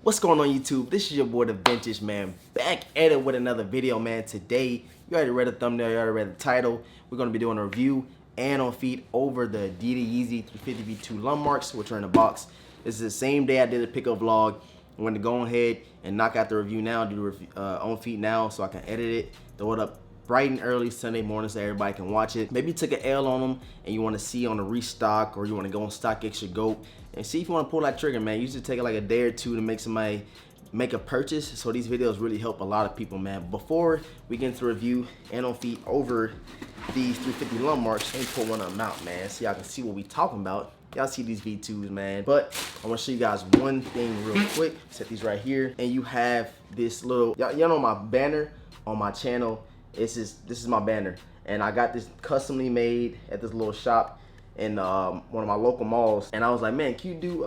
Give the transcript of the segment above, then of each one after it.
What's going on YouTube? This is your boy DeVintage, man, back at it with another video, man. Today, you already read the thumbnail, you already read the title. We're going to be doing a review and on feet over the Adidas YEEZY 350 V2 Lundmarks, which are in the box. This is the same day I did a pickup vlog. I'm going to go ahead and knock out the review now, do the review, on feet now so I can edit it, throw it up bright and early Sunday morning so everybody can watch it. Maybe you took an L on them and you want to see on a restock, or you want to go on StockX or GOAT and see if you want to pull that trigger, man. Usually take like a day or two to make somebody make a purchase. So these videos really help a lot of people, man. Before we get into the review and on feet over these 350 Lundmarks, let me pull one of them out, man, so y'all can see what we talking about. Y'all see these V2s, man. But I want to show you guys one thing real quick. Set these right here, and you have this little, y'all know my banner on my channel. This is my banner, and I got this customly made at this little shop in one of my local malls. And I was like, man, can you do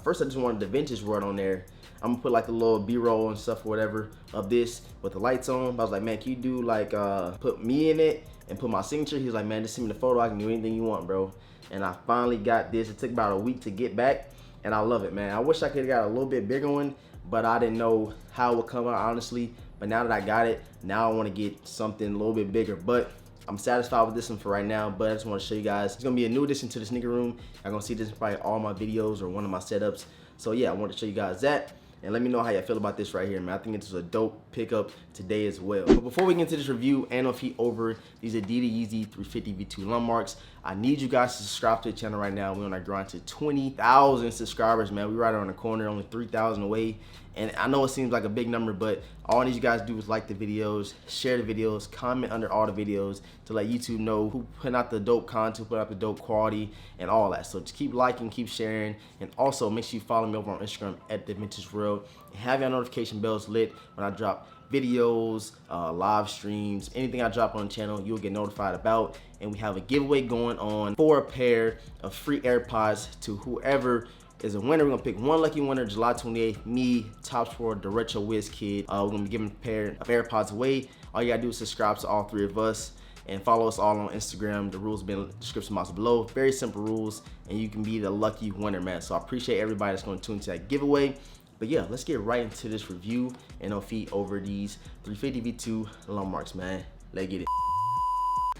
first I just wanted DeVintage World on there. I'm gonna put like a little B-roll and stuff or whatever of this with the lights on. But I was like, man, can you do like put me in it and put my signature? He was like, man, just send me the photo, I can do anything you want, bro. And I finally got this. It took about a week to get back, and I love it, man. I wish I could have got a little bit bigger one, but I didn't know how it would come out, honestly. But now that I got it, now I want to get something a little bit bigger. But I'm satisfied with this one for right now. But I just want to show you guys, it's going to be a new addition to the sneaker room. You're going to see this in probably all my videos or one of my setups. So yeah, I want to show you guys that. And let me know how you feel about this right here, man. I think it's a dope pickup today as well. But before we get into this review and on feet over these Adidas YEEZY 350 V2 Lundmarks, I need you guys to subscribe to the channel right now. We're on our grind to 20,000 subscribers, man. We're right around the corner, only 3,000 away. And I know it seems like a big number, but all I need you guys to do is like the videos, share the videos, comment under all the videos to let YouTube know who put out the dope content, who put out the dope quality, and all that. So just keep liking, keep sharing, and also make sure you follow me over on Instagram at DeVintage World. And have your notification bells lit when I drop videos, live streams, anything I drop on the channel, you'll get notified about. And we have a giveaway going on for a pair of free AirPods to whoever is a winner. We're gonna pick one lucky winner July 28th, me, TopzWorld, DaRetroWizKid. We're gonna be giving a pair of AirPods away. All you gotta do is subscribe to all three of us and follow us all on Instagram. The rules will be in the description box below. Very simple rules, and you can be the lucky winner, man. So I appreciate everybody that's gonna tune into that giveaway. But yeah, let's get right into this review and on feet over these 350 V2 Lundmarks, man. Let's get it.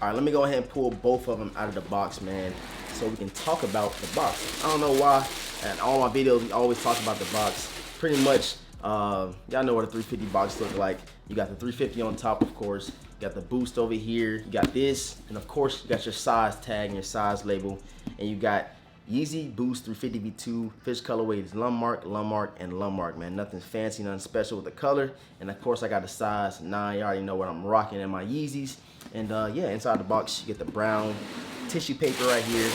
All right, let me go ahead and pull both of them out of the box, man, so we can talk about the box. I don't know why, in all my videos, we always talk about the box. Pretty much, y'all know what a 350 box look like. You got the 350 on top, of course. You got the boost over here. You got this, and of course, you got your size tag and your size label. And you got YEEZY Boost 350 V2, fish colorways, Lundmark, Lundmark, and Lundmark, man. Nothing fancy, nothing special with the color. And of course, I got the size 9. You already know what I'm rocking in my Yeezys. And yeah, inside the box, you get the brown tissue paper right here.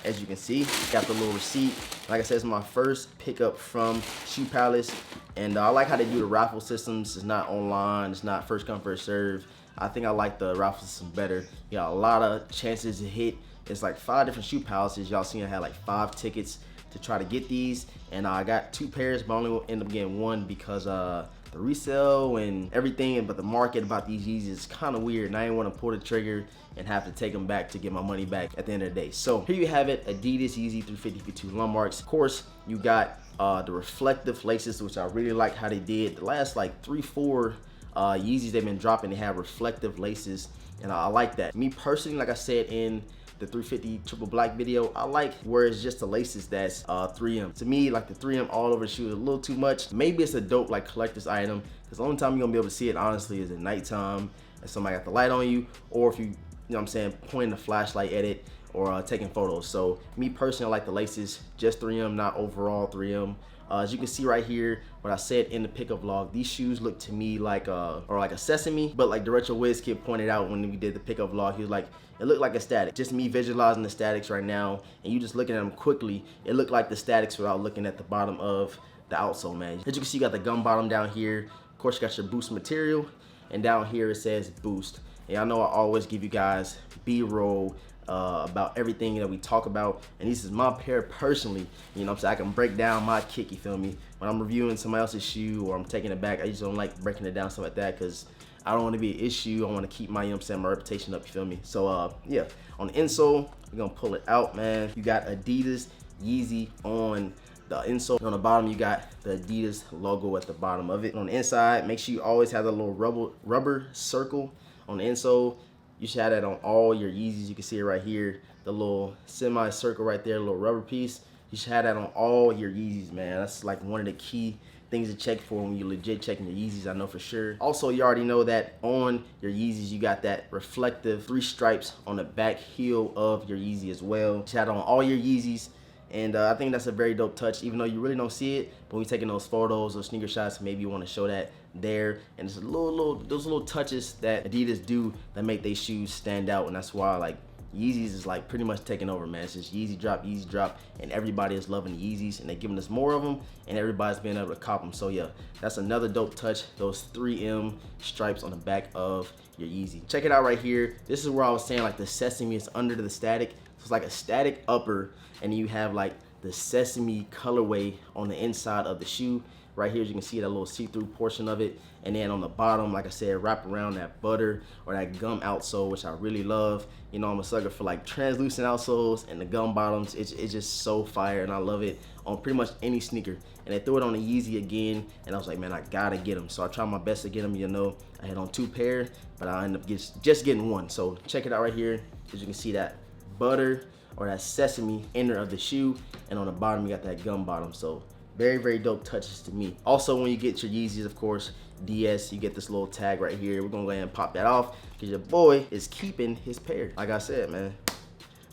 As you can see, got the little receipt. Like I said, it's my first pickup from Shoe Palace. And I like how they do the raffle systems. It's not online, it's not first come, first serve. I think I like the raffle system better. You got a lot of chances to hit. It's like 5 different Shoe Palaces. Y'all seen I had like 5 tickets to try to get these. And I got 2 pairs, but I only will end up getting 1 because the resale and everything, but the market about these Yeezys is kind of weird, and I didn't want to pull the trigger and have to take them back to get my money back at the end of the day. So here you have it, Adidas YEEZY 350 V2 Lundmarks. Of course, you got the reflective laces, which I really like how they did. The last like 3-4 Yeezys they've been dropping, they have reflective laces, and I like that. Me personally, like I said in the 350 triple black video, I like where it's just the laces that's 3M. To me, like the 3M all over the shoe is a little too much. Maybe it's a dope like collector's item, because the only time you're gonna be able to see it honestly is at nighttime, if somebody got the light on you, or if you know what I'm saying, pointing the flashlight at it, or taking photos. So me personally, I like the laces, just 3M, not overall 3M. As you can see right here, what I said in the pickup vlog, these shoes look to me like a sesame, but like DaRetroWizKid pointed out when we did the pickup vlog, he was like, it looked like a static. Just me visualizing the statics right now, and you just looking at them quickly, it looked like the statics without looking at the bottom of the outsole, man. As you can see, you got the gum bottom down here. Of course, you got your boost material, and down here it says boost. And I know I always give you guys B-roll about everything that we talk about, and this is my pair personally. You know what I'm saying, I can break down my kick, you feel me, when I'm reviewing somebody else's shoe or I'm taking it back. I just don't like breaking it down, stuff like that, because I don't want to be an issue. I want to keep my, you know what I'm saying, my reputation up, you feel me. So yeah, on the insole, we're gonna pull it out, man. You got Adidas YEEZY on the insole. And on the bottom, you got the Adidas logo at the bottom of it. On the inside, make sure you always have the little rubber circle on the insole. You should have that on all your Yeezys. You can see it right here, the little semi-circle right there, little rubber piece. You should have that on all your Yeezys, man. That's like one of the key things to check for when you're legit checking your Yeezys, I know for sure. Also, you already know that on your Yeezys, you got that reflective 3 stripes on the back heel of your Yeezy as well. You should have it on all your Yeezys. And I think that's a very dope touch, even though you really don't see it. But when you're taking those photos or sneaker shots, maybe you want to show that there. And it's those little touches that Adidas do that make their shoes stand out. And that's why, like, Yeezys is like pretty much taking over, man. It's just Yeezy drop, and everybody is loving the Yeezys, and they're giving us more of them, and everybody's being able to cop them. So yeah, that's another dope touch, those 3M stripes on the back of your Yeezy. Check it out right here. This is where I was saying, like, the sesame is under the static. So it's like a static upper, and you have like the sesame colorway on the inside of the shoe. Right here, as you can see that little see-through portion of it. And then on the bottom, like I said, wrap around that butter or that gum outsole, which I really love. You know, I'm a sucker for like translucent outsoles, and the gum bottoms, it's just so fire, and I love it on pretty much any sneaker. And they threw it on the Yeezy again, and I was like, man, I gotta get them. So I tried my best to get them, you know. I had on 2 pair, but I ended up just getting 1. So check it out right here. As you can see that butter or that sesame inner of the shoe, and on the bottom, you got that gum bottom. So very, very dope touches to me. Also, when you get your Yeezys, of course, DS, you get this little tag right here. We're gonna go ahead and pop that off because your boy is keeping his pair. Like I said, man,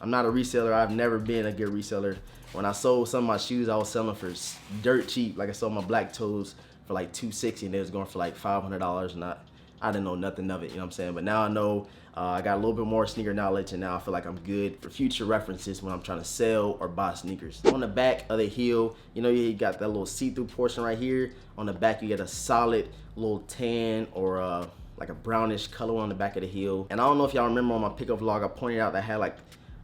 I'm not a reseller. I've never been a good reseller. When I sold some of my shoes, I was selling for dirt cheap. Like I sold my black toes for like $260, and they was going for like $500, and I didn't know nothing of it, you know what I'm saying? But now I know. I got a little bit more sneaker knowledge, and now I feel like I'm good for future references when I'm trying to sell or buy sneakers. On the back of the heel, you know, you got that little see-through portion right here. On the back, you get a solid little tan or like a brownish color on the back of the heel. And I don't know if y'all remember on my pickup vlog, I pointed out that I had like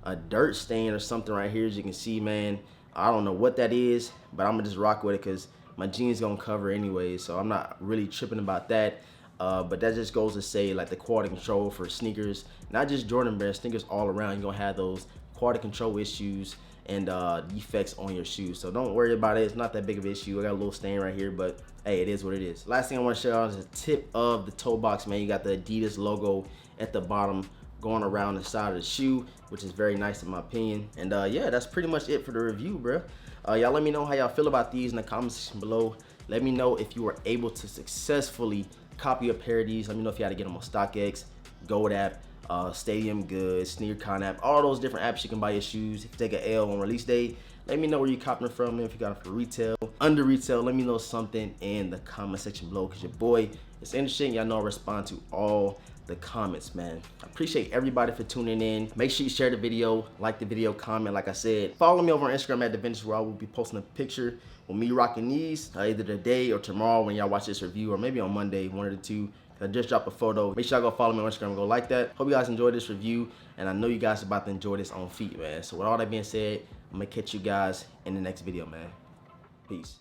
a dirt stain or something right here. As you can see, man, I don't know what that is, but I'm gonna just rock with it because my jeans gonna cover anyway, so I'm not really tripping about that. But that just goes to say, like, the quality control for sneakers, not just Jordan Brand, sneakers all around, you're gonna have those quality control issues and defects on your shoes. So don't worry about it. It's not that big of an issue. I got a little stain right here, but hey, it is what it is. Last thing I want to show y'all is the tip of the toe box, man. You got the Adidas logo at the bottom going around the side of the shoe, which is very nice in my opinion. And yeah, that's pretty much it for the review, bro. Y'all let me know how y'all feel about these in the comment section below. Let me know if you were able to successfully copy a pair of these. Let me know if you had to get them on StockX, Gold app, Stadium Goods, SneakerCon app, all those different apps you can buy your shoes. If you take an L on release day, let me know where you copying from, if you got it for retail, under retail. Let me know something in the comment section below, because your boy is interesting. Y'all know I respond to all the comments, man. I appreciate everybody for tuning in. Make sure you share the video, like the video, comment. Like I said, follow me over on Instagram at DeVintage World. I will be posting a picture with me rocking these either today or tomorrow when y'all watch this review, or maybe on Monday, one of the two. I just dropped a photo. Make sure y'all go follow me on Instagram and go like that. Hope you guys enjoyed this review, and I know you guys are about to enjoy this on feet, man. So with all that being said, I'm gonna catch you guys in the next video, man. Peace.